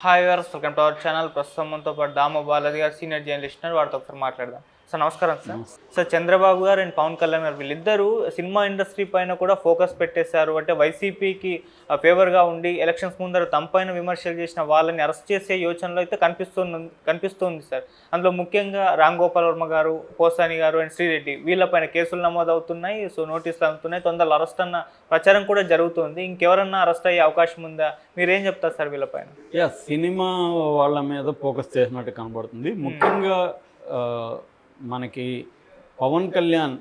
Hi viewers, welcome to our channel. ప్రస్తుతం మనతో పాటు దామ బాలాజీ గారు సీనియర్ జర్నలిస్ట్ ఉన్నారు. వారితో ఒకసారి మాట్లాడదాం. సార్ నమస్కారం. సార్ చంద్రబాబు గారు అండ్ పవన్ కళ్యాణ్ గారు వీళ్ళిద్దరూ సినిమా ఇండస్ట్రీ పైన కూడా ఫోకస్ పెట్టేశారు. అంటే వైసీపీకి ఫేవర్గా ఉండి ఎలక్షన్స్ ముందర తమపైన విమర్శలు చేసిన వాళ్ళని అరెస్ట్ చేసే యోచనలో అయితే కనిపిస్తుంది సార్. అందులో ముఖ్యంగా రామ్ గోపాల్ వర్మ గారు, పోసాని గారు అండ్ శ్రీరెడ్డి వీళ్ళపైన కేసులు నమోదవుతున్నాయి. సో నోటీసులు అందుతున్నాయి. తొందరలో అరెస్ట్ అన్న ప్రచారం కూడా జరుగుతుంది. ఇంకెవరన్నా అరెస్ట్ అయ్యే అవకాశం ఉందా? మీరేం చెప్తారు సార్ వీళ్ళపైన? సినిమా వాళ్ళ మీద ఫోకస్ చేసినట్టు కనబడుతుంది. ముఖ్యంగా మనకి పవన్ కళ్యాణ్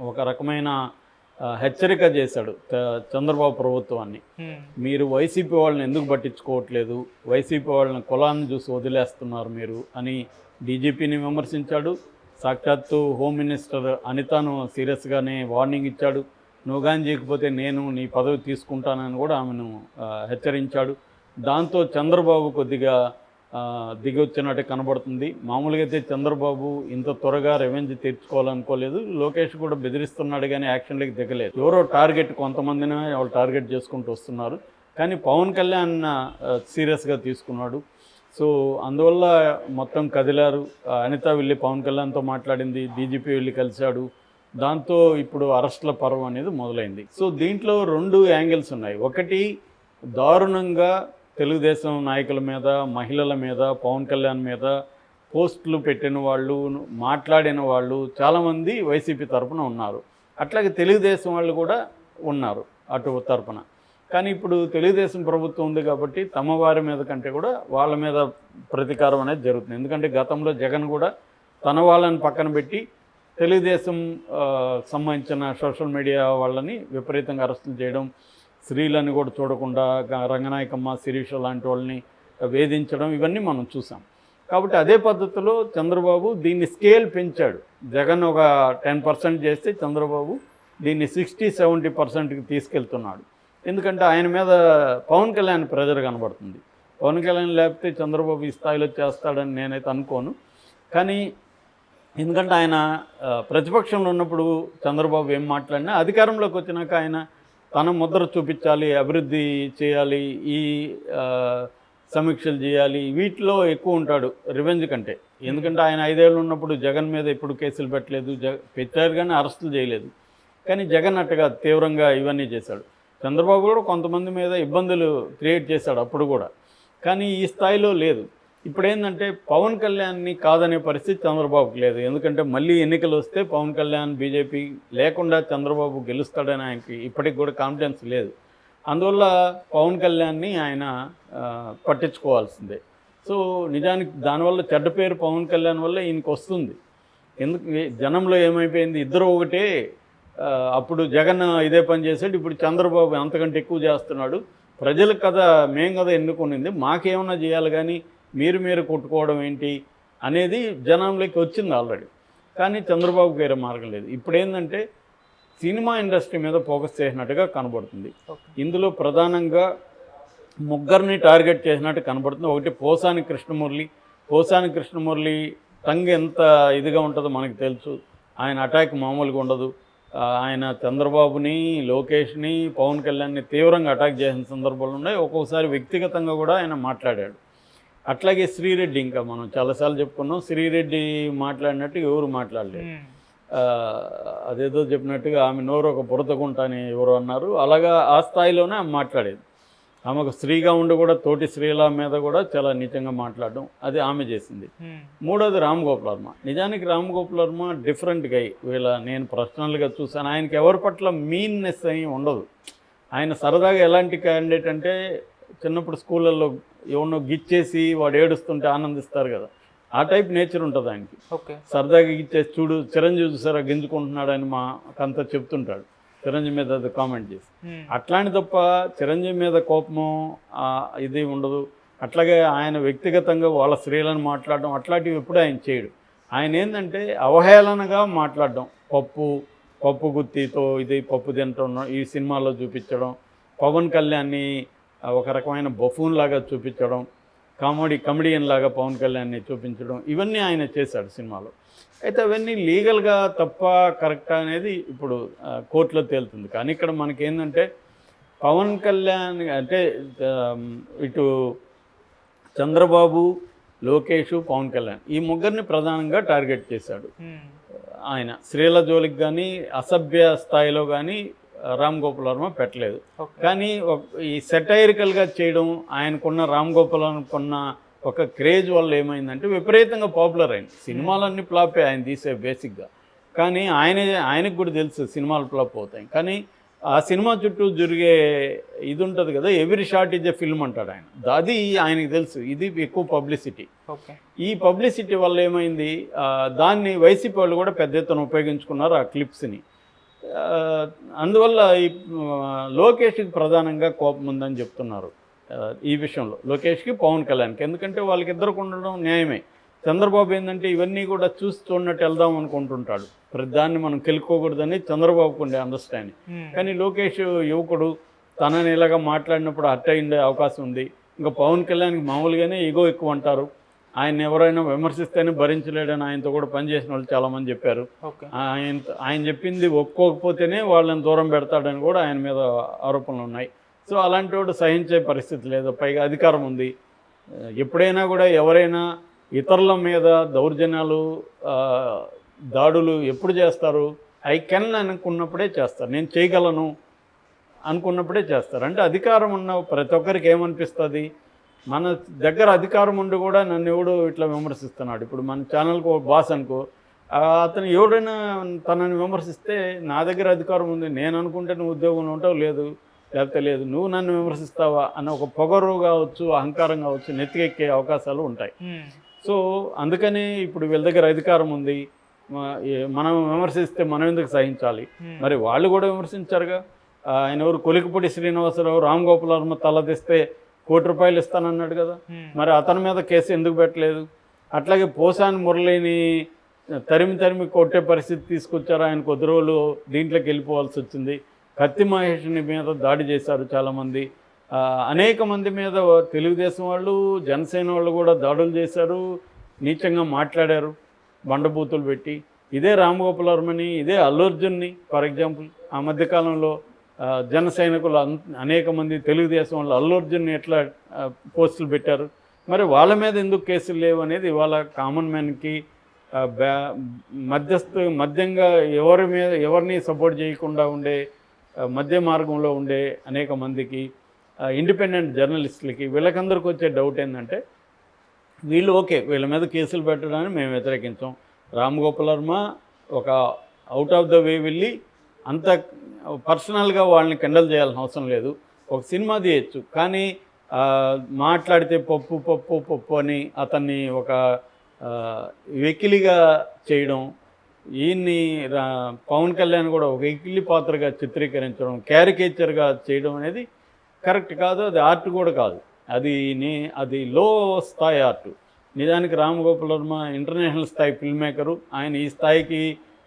ఒక రకమైన హెచ్చరిక చేశాడు చంద్రబాబు ప్రభుత్వాన్ని. మీరు వైసీపీ వాళ్ళని ఎందుకు పట్టించుకోవట్లేదు, వైసీపీ వాళ్ళని కులాన్ని చూసి వదిలేస్తున్నారు మీరు అని డీజీపీని విమర్శించాడు. సాక్షాత్తు హోమ్ మినిస్టర్ అనితను సీరియస్గానే వార్నింగ్ ఇచ్చాడు. నువ్వు కానీ చేయకపోతే నేను నీ పదవి తీసుకుంటానని కూడా ఆమెను హెచ్చరించాడు. దాంతో చంద్రబాబు కొద్దిగా దిగొచ్చినట్టు కనబడుతుంది. మామూలుగా అయితే చంద్రబాబు ఇంత త్వరగా రెవెంజ్ తీర్చుకోవాలనుకోలేదు. లోకేష్ కూడా బెదిరిస్తున్నాడు కానీ యాక్షన్లకి దిగలేదు. ఎవరో టార్గెట్, కొంతమందిని వాళ్ళు టార్గెట్ చేసుకుంటూ వస్తున్నారు. కానీ పవన్ కళ్యాణ్ సీరియస్గా తీసుకున్నాడు. సో అందువల్ల మొత్తం కదిలారు. అనిత వెళ్ళి పవన్ కళ్యాణ్తో మాట్లాడింది, డీజీపీ వెళ్ళి కలిశాడు. దాంతో ఇప్పుడు అరెస్టుల పర్వం అనేది మొదలైంది. సో దీంట్లో రెండు యాంగిల్స్ ఉన్నాయి. ఒకటి, దారుణంగా తెలుగుదేశం నాయకుల మీద, మహిళల మీద, పవన్ కళ్యాణ్ మీద పోస్టులు పెట్టిన వాళ్ళు, మాట్లాడిన వాళ్ళు చాలామంది వైసీపీ తరఫున ఉన్నారు. అట్లాగే తెలుగుదేశం వాళ్ళు కూడా ఉన్నారు అటు తరఫున. కానీ ఇప్పుడు తెలుగుదేశం ప్రభుత్వం ఉంది కాబట్టి తమ వారి మీద కంటే కూడా వాళ్ళ మీద ప్రతీకారం అనేది జరుగుతుంది. ఎందుకంటే గతంలో జగన్ కూడా తన వాళ్ళని పక్కన పెట్టి తెలుగుదేశం సంబంధించిన సోషల్ మీడియా వాళ్ళని విపరీతంగా అరెస్టులు చేయడం, స్త్రీలను కూడా చూడకుండా రంగనాయకమ్మ, శిరీష లాంటి వాళ్ళని వేధించడం, ఇవన్నీ మనం చూసాం. కాబట్టి అదే పద్ధతిలో చంద్రబాబు దీన్ని స్కేల్ పెంచాడు. జగన్ ఒక 10% చేస్తే చంద్రబాబు దీన్ని 60-70%కి తీసుకెళ్తున్నాడు. ఎందుకంటే ఆయన మీద పవన్ కళ్యాణ్ ప్రెజర్ కనబడుతుంది. పవన్ కళ్యాణ్ లేకపోతే చంద్రబాబు ఈ స్థాయిలో చేస్తాడని నేనైతే అనుకోను. కానీ ఎందుకంటే ఆయన ప్రతిపక్షంలో ఉన్నప్పుడు చంద్రబాబు ఏం మాట్లాడినా అధికారంలోకి వచ్చినాక ఆయన తన ముద్ర చూపించాలి, అభివృద్ధి చేయాలి, ఈ సమీక్షలు చేయాలి, వీటిలో ఎక్కువ ఉంటాడు రివెంజ్ కంటే. ఎందుకంటే ఆయన 5 ఏళ్ళు ఉన్నప్పుడు జగన్ మీద ఎప్పుడు కేసులు పెట్టలేదు, పెట్టారు కానీ అరెస్టులు చేయలేదు. కానీ జగన్ అట్టగా తీవ్రంగా ఇవన్నీ చేశాడు. చంద్రబాబు కూడా కొంతమంది మీద ఇబ్బందులు క్రియేట్ చేశాడు అప్పుడు కూడా, కానీ ఈ స్థాయిలో లేదు. ఇప్పుడు ఏంటంటే పవన్ కళ్యాణ్ని కాదనే పరిస్థితి చంద్రబాబుకి లేదు. ఎందుకంటే మళ్ళీ ఎన్నికలు వస్తే పవన్ కళ్యాణ్ బీజేపీ లేకుండా చంద్రబాబు గెలుస్తాడని ఆయనకి ఇప్పటికి కూడా కాన్ఫిడెన్స్ లేదు. అందువల్ల పవన్ కళ్యాణ్ని ఆయన పట్టించుకోవాల్సిందే. సో నిజానికి దానివల్ల చెడ్డ పేరు పవన్ కళ్యాణ్ వల్ల ఈయనకి వస్తుంది. ఎందుకు జనంలో ఏమైపోయింది, ఇద్దరు ఒకటే. అప్పుడు జగన్ ఇదే పని చేశాడు, ఇప్పుడు చంద్రబాబు అంతకంటే ఎక్కువ చేస్తున్నాడు. ప్రజలకు కదా, మేం కదా ఎన్నుకునింది, మాకేమన్నా చేయాలి కానీ మీరు కొట్టుకోవడం ఏంటి అనేది జనంలోకి వచ్చింది ఆల్రెడీ. కానీ చంద్రబాబుకి వేరే మార్గం లేదు. ఇప్పుడు ఏంటంటే సినిమా ఇండస్ట్రీ మీద ఫోకస్ చేసినట్టుగా కనబడుతుంది. ఇందులో ప్రధానంగా ముగ్గురిని టార్గెట్ చేసినట్టు కనబడుతుంది. ఒకటి పోసాని కృష్ణమురళి టంగ్ ఎంత ఇదిగా ఉంటుందో మనకు తెలుసు. ఆయన అటాక్ మామూలుగా ఉండదు. ఆయన చంద్రబాబుని, లోకేష్ని, పవన్ కళ్యాణ్ని తీవ్రంగా అటాక్ చేసిన సందర్భాలు ఉన్నాయి. ఒక్కొక్కసారి వ్యక్తిగతంగా కూడా ఆయన మాట్లాడాడు. అట్లాగే శ్రీరెడ్డి, ఇంకా మనం చాలాసార్లు చెప్పుకున్నాం, శ్రీరెడ్డి మాట్లాడినట్టు ఎవరు మాట్లాడలేదు. అదేదో చెప్పినట్టుగా ఆమె నోరు ఒక బురదగుంట అని ఎవరు అన్నారు, అలాగా ఆ స్థాయిలోనే ఆమె మాట్లాడేది. ఆమెకు స్త్రీగా ఉండి కూడా తోటి స్త్రీల మీద కూడా చాలా నీచంగా మాట్లాడడం అది ఆమె చేసింది. మూడోది రామ్ గోపాల్ వర్మ. నిజానికి రామ్ గోపాల్ వర్మ డిఫరెంట్ గై. నేను పర్సనల్గా చూసాను. ఆయనకి ఎవరి పట్ల మీన్నెస్ అని ఉండదు. ఆయన సరదాగా ఎలాంటి క్యాండిడేట్ అంటే, చిన్నప్పుడు స్కూళ్ళల్లో ఎవరినో గిచ్చేసి వాడు ఏడుస్తుంటే ఆనందిస్తారు కదా, ఆ టైప్ నేచర్ ఉంటుంది ఆయనకి. సరదాగా గిచ్చేసి, చూడు చిరంజీవి చూసారా గింజుకుంటున్నాడని మాకంతా చెప్తుంటాడు, చిరంజీవి మీద అది కామెంట్ చేసి. అట్లాంటి తప్ప చిరంజీవి మీద కోపము ఇది ఉండదు. అట్లాగే ఆయన వ్యక్తిగతంగా వాళ్ళ స్త్రీలను మాట్లాడడం అట్లాంటివి ఎప్పుడు ఆయన చేయడు. ఆయన ఏంటంటే అవహేళనగా మాట్లాడడం, పప్పు గుత్తితో ఇది పప్పు తింటున్నాం ఈ సినిమాలో చూపించడం, పవన్ కళ్యాణ్ని ఒక రకమైన బఫూన్ లాగా చూపించడం, కమెడియన్ లాగా పవన్ కళ్యాణ్ని చూపించడం, ఇవన్నీ ఆయన చేశాడు సినిమాలో. అయితే అవన్నీ లీగల్గా తప్ప కరెక్టా అనేది ఇప్పుడు కోర్టులో తేలుతుంది. కానీ ఇక్కడ మనకేంటంటే పవన్ కళ్యాణ్ అంటే ఇటు చంద్రబాబు, లోకేష్, పవన్ కళ్యాణ్ ఈ ముగ్గురిని ప్రధానంగా టార్గెట్ చేశాడు ఆయన. స్త్రీల జోలికి కానీ అసభ్య స్థాయిలో కానీ రామ్ గోపాల్ వర్మ పెట్టలేదు. కానీ ఈ సెటైరికల్గా చేయడం ఆయనకున్న రామ్ గోపాల్ వర్మకున్న ఒక క్రేజ్ వల్ల ఏమైందంటే విపరీతంగా పాపులర్ అయింది. సినిమాలన్నీ ఫ్లాపే ఆయన తీసే బేసిక్గా. కానీ ఆయనకు కూడా తెలుసు సినిమాలు ఫ్లాప్ అవుతాయి. కానీ ఆ సినిమా చుట్టూ జరిగే ఇది ఉంటుంది కదా, every shot is a film అంటాడు ఆయన. అది ఆయనకు తెలుసు, ఇది ఎక్కువ పబ్లిసిటీ. ఈ పబ్లిసిటీ వల్ల ఏమైంది, దాన్ని వైసీపీ వాళ్ళు కూడా పెద్ద ఎత్తున ఉపయోగించుకున్నారు ఆ క్లిప్స్ని. అందువల్ల ఈ లోకేష్కి ప్రధానంగా కోపం ఉందని చెప్తున్నారు ఈ విషయంలో, లోకేష్కి పవన్ కళ్యాణ్కి. ఎందుకంటే వాళ్ళకిద్దరికి ఉండడం న్యాయమే. చంద్రబాబు ఏంటంటే ఇవన్నీ కూడా చూసి చూడనట్టు వెళ్దాం అనుకుంటుంటాడు, ప్రతిదాన్ని మనం కెలుక్కోకూడదని చంద్రబాబుకు ఉండే అండర్స్టాండింగ్. కానీ లోకేష్ యువకుడు, తనని ఇలాగా మాట్లాడినప్పుడు హర్ట్ అయ్యే అవకాశం ఉంది. ఇంకా పవన్ కళ్యాణ్కి మామూలుగానే ఈగో ఎక్కువ అంటారు. ఆయన ఎవరైనా విమర్శిస్తేనే భరించలేడని ఆయనతో కూడా పనిచేసిన వాళ్ళు చాలామంది చెప్పారు. ఆయన చెప్పింది ఒప్పుకోకపోతేనే వాళ్ళని దూరం పెడతాడని కూడా ఆయన మీద ఆరోపణలు ఉన్నాయి. సో అలాంటి వాడు సహించే పరిస్థితి లేదు. పైగా అధికారం ఉంది. ఎప్పుడైనా కూడా ఎవరైనా ఇతరుల మీద దౌర్జన్యాలు, దాడులు ఎప్పుడు చేస్తారు? ఐ కెన్ అనుకున్నప్పుడే చేస్తారు, నేను చేయగలను అనుకున్నప్పుడే చేస్తారు. అంటే అధికారం ఉన్న ప్రతి ఒక్కరికి ఏమనిపిస్తుంది, మన దగ్గర అధికారం ఉండి కూడా నన్ను ఎవడు ఇట్లా విమర్శిస్తున్నాడు. ఇప్పుడు మన ఛానల్కి బాస్ అనుకో, అతను ఎవడైనా తనని విమర్శిస్తే నా దగ్గర అధికారం ఉంది, నేను అనుకుంటే నువ్వు ఉద్యోగంలో ఉంటావు, లేకపోతే లేదు, నువ్వు నన్ను విమర్శిస్తావా అన్న ఒక పొగరు కావచ్చు, అహంకారం కావచ్చు, నెత్తికెక్కే అవకాశాలు ఉంటాయి. సో అందుకని ఇప్పుడు వీళ్ళ దగ్గర అధికారం ఉంది, మనం విమర్శిస్తే మనం ఎందుకు సహించాలి? మరి వాళ్ళు కూడా విమర్శించారుగా. ఆయన ఎవరు, కొలికిపూడి శ్రీనివాసరావు రామ్ గోపాల్ వర్మ తలదిస్తే ₹1 కోటి ఇస్తానన్నాడు కదా, మరి అతని మీద కేసు ఎందుకు పెట్టలేదు? అట్లాగే పోసాని మురళిని తరిమి కొట్టే పరిస్థితి తీసుకొచ్చారు. ఆయన కొద్ది రోజులు దీంట్లోకి వెళ్ళిపోవాల్సి వచ్చింది. కత్తి మహేష్ని మీద దాడి చేశారు చాలామంది, అనేక మంది మీద తెలుగుదేశం వాళ్ళు, జనసేన వాళ్ళు కూడా దాడులు చేశారు, నీచంగా మాట్లాడారు, బండబూతులు పెట్టి. ఇదే రామ్ గోపాల్ వర్మని, ఇదే అల్లు అర్జున్ని ఫర్ ఎగ్జాంపుల్, ఆ మధ్యకాలంలో జన సైనికులు అనేక మంది తెలుగుదేశం వాళ్ళు అల్లు అర్జున్ని ఎట్లా పోస్టులు పెట్టారు. మరి వాళ్ళ మీద ఎందుకు కేసులు లేవు అనేది ఇవాళ కామన్ మ్యాన్కి, మధ్యంగా ఎవరిని సపోర్ట్ చేయకుండా ఉండే మధ్య మార్గంలో ఉండే అనేక మందికి, ఇండిపెండెంట్ జర్నలిస్టులకి, వీళ్ళకందరికీ వచ్చే డౌట్ ఏంటంటే, వీళ్ళు ఓకే వీళ్ళ మీద కేసులు పెట్టడాన్ని మేము వ్యతిరేకించాం. రామ్ గోపాల్ వర్మ ఒక అవుట్ ఆఫ్ ద వే వెళ్ళి అంత పర్సనల్గా వాళ్ళని కెండల్ చేయాల్సిన అవసరం లేదు. ఒక సినిమా తీయచ్చు, కానీ మాట్లాడితే పప్పు అని అతన్ని ఒక వెకిలిగా చేయడం, ఈయన్ని పవన్ కళ్యాణ్ కూడా ఒక వెకిలి పాత్రగా చిత్రీకరించడం, క్యారికేచర్గా చేయడం అనేది కరెక్ట్ కాదు. అది ఆర్ట్ కూడా కాదు, అది లో స్థాయి ఆర్ట్. నిజానికి రామ్ గోపాల్ వర్మ ఇంటర్నేషనల్ స్థాయి ఫిల్మ్ మేకరు. ఆయన ఈ స్థాయికి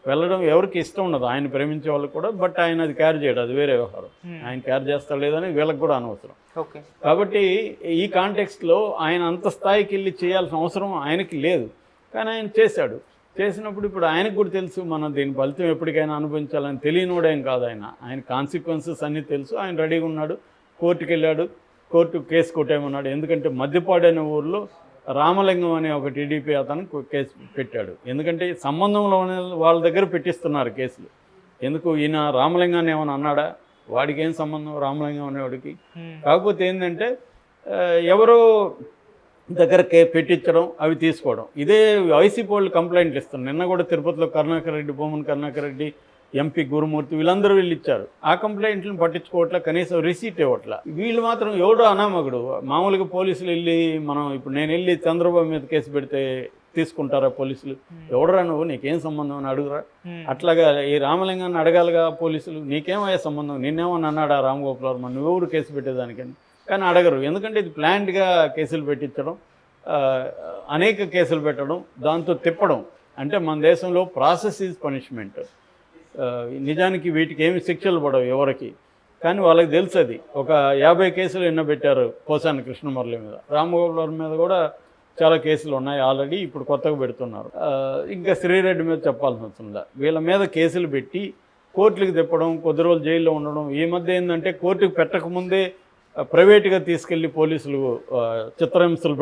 వెళ్ళడం ఎవరికి ఇష్టం ఉండదు, ఆయన ప్రేమించే వాళ్ళకి కూడా. బట్ ఆయన అది క్యారీ చేయడు, అది వేరే వ్యవహారం. ఆయన క్యారీ చేస్తాడు లేదని వీళ్ళకి కూడా అనవసరం. కాబట్టి ఈ కాంటెక్స్ట్లో ఆయన అంత స్థాయికి వెళ్ళి చేయాల్సిన అవసరం ఆయనకి లేదు. కానీ ఆయన చేసినప్పుడు ఇప్పుడు ఆయనకు కూడా తెలుసు, మనం దీని ఫలితం ఎప్పటికైనా అనుభవించాలని. తెలియనివాడేం కాదు ఆయన కాన్సిక్వెన్సెస్ అన్నీ తెలుసు. ఆయన రెడీగా ఉన్నాడు, కోర్టుకు వెళ్ళాడు, కోర్టు కేసు కొట్టేయమన్నాడు. ఎందుకంటే మధ్యపాడు అనే ఊరిలో రామలింగం అనే ఒక టీడీపీ అతను కేసు పెట్టాడు. ఎందుకంటే సంబంధంలో వాళ్ళ దగ్గర పెట్టిస్తున్నారు కేసులు. ఎందుకు, ఈయన రామలింగాన్ని ఏమైనా అన్నాడా? వాడికి ఏం సంబంధం రామలింగం అనేవాడికి? కాకపోతే ఏంటంటే ఎవరో దగ్గర పెట్టించడం, అవి తీసుకోవడం. ఇదే వైసీపీ వాళ్ళు కంప్లైంట్లు ఇస్తున్నారు. నిన్న కూడా తిరుపతిలో భూమన్ కరుణాకర్ రెడ్డి, ఎంపీ గురుమూర్తి, వీళ్ళందరూ వీళ్ళు ఇచ్చారు. ఆ కంప్లైంట్లను పట్టించుకోవట్లా, కనీసం రిసీట్ ఇవ్వట్లా. వీళ్ళు మాత్రం ఎవడో అనామకుడు. మామూలుగా పోలీసులు ఇప్పుడు నేను వెళ్ళి చంద్రబాబు మీద కేసు పెడితే తీసుకుంటారా పోలీసులు? ఎవడరా నువ్వు, నీకేం సంబంధం అని అడుగురా? అట్లాగా ఈ రామలింగాన్ని అడగాలిగా పోలీసులు, నీకేమయ్యే సంబంధం, నిన్నేమని అన్నాడా రామ్ గోపాల్ వర్మ, నువ్వెవరు కేసు పెట్టేదానికని? కానీ అడగరు. ఎందుకంటే ఇది ప్లాంట్గా కేసులు పెట్టించడం, అనేక కేసులు పెట్టడం, దాంతో తిప్పడం. అంటే మన దేశంలో ప్రాసెస్ ఈజ్ పనిష్మెంట్. నిజానికి వీటికి ఏమి శిక్షలు పడవు ఎవరికి, కానీ వాళ్ళకి తెలుసు. అది ఒక 50 కేసులు ఎన్నో పెట్టారు పోసాని కృష్ణమురళి మీద. రామ్ గోపాల్ వర్మ మీద కూడా చాలా కేసులు ఉన్నాయి ఆల్రెడీ, ఇప్పుడు కొత్తగా పెడుతున్నారు. ఇంకా శ్రీరెడ్డి మీద చెప్పాల్సిన అవసరం లేదు. వీళ్ళ మీద కేసులు పెట్టి కోర్టులకు తిప్పడం, కొద్ది రోజులు జైల్లో ఉండడం. ఈ మధ్య ఏంటంటే కోర్టుకు పెట్టకముందే ప్రైవేట్గా తీసుకెళ్ళి పోలీసులు చిత్రహింసలు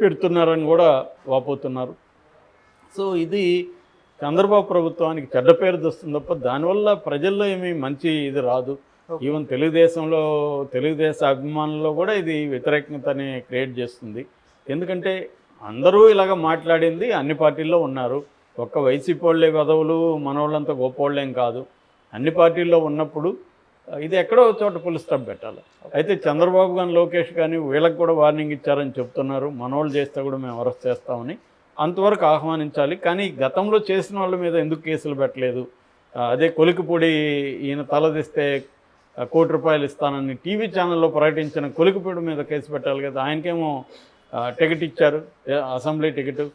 పెడుతున్నారని కూడా వాపోతున్నారు. సో ఇది చంద్రబాబు ప్రభుత్వానికి చెడ్డ పేరు తెస్తుంది తప్ప దానివల్ల ప్రజల్లో ఏమీ మంచి ఇది రాదు. ఈవెన్ తెలుగుదేశ అభిమానుల్లో కూడా ఇది వ్యతిరేకతని క్రియేట్ చేస్తుంది. ఎందుకంటే అందరూ ఇలాగ మాట్లాడింది అన్ని పార్టీల్లో ఉన్నారు. ఒక్క వైసీపీ వాళ్ళే పదవులు మనోళ్ళంతా గొప్పవాళ్ళేం కాదు. అన్ని పార్టీల్లో ఉన్నప్పుడు ఇది ఎక్కడో చోట ఫుల్ స్టాప్ పెట్టాలి. అయితే చంద్రబాబు కానీ లోకేష్ కానీ వీళ్ళకి కూడా వార్నింగ్ ఇచ్చారని చెప్తున్నారు. మనోళ్ళు చేస్తే కూడా మేము అరెస్ట్ చేస్తామని. అంతవరకు ఆహ్వానించాలి. కానీ గతంలో చేసిన వాళ్ళ మీద ఎందుకు కేసులు పెట్టలేదు? అదే కొలికిపూడి ఈయన తలదిస్తే ₹1 కోటి ఇస్తానని టీవీ ఛానల్లో ప్రకటించిన కొలికిపూడి మీద కేసు పెట్టాలి కదా. ఆయనకేమో టికెట్ ఇచ్చారు, అసెంబ్లీ టికెట్.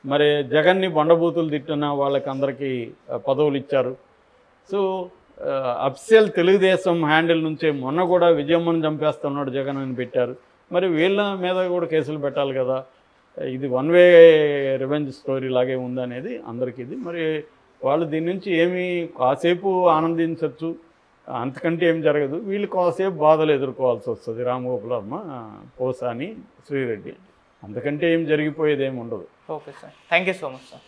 మరి జగన్ని బండబూతులు తిట్టిన వాళ్ళకి అందరికీ పదవులు ఇచ్చారు. సో అఫిషియల్ తెలుగుదేశం హ్యాండిల్ నుంచే మొన్న కూడా విజయమ్మని చంపేస్తున్నాడు జగన్ అని పెట్టారు. మరి వీళ్ళ మీద కూడా కేసులు పెట్టాలి కదా. ఇది వన్ వే రివెంజ్ స్టోరీ లాగే ఉందనేది అందరికీ ఇది. మరి వాళ్ళు దీని నుంచి ఏమీ కాసేపు ఆనందించవచ్చు, అంతకంటే ఏం జరగదు. వీళ్ళు కాసేపు బాధలు ఎదుర్కోవాల్సి వస్తుంది. రామగోపాల్ వర్మ, పోసాని, శ్రీరెడ్డి, అంతకంటే ఏం జరిగిపోయేది ఏమి ఉండదు. Okay sir, thank you so much sir.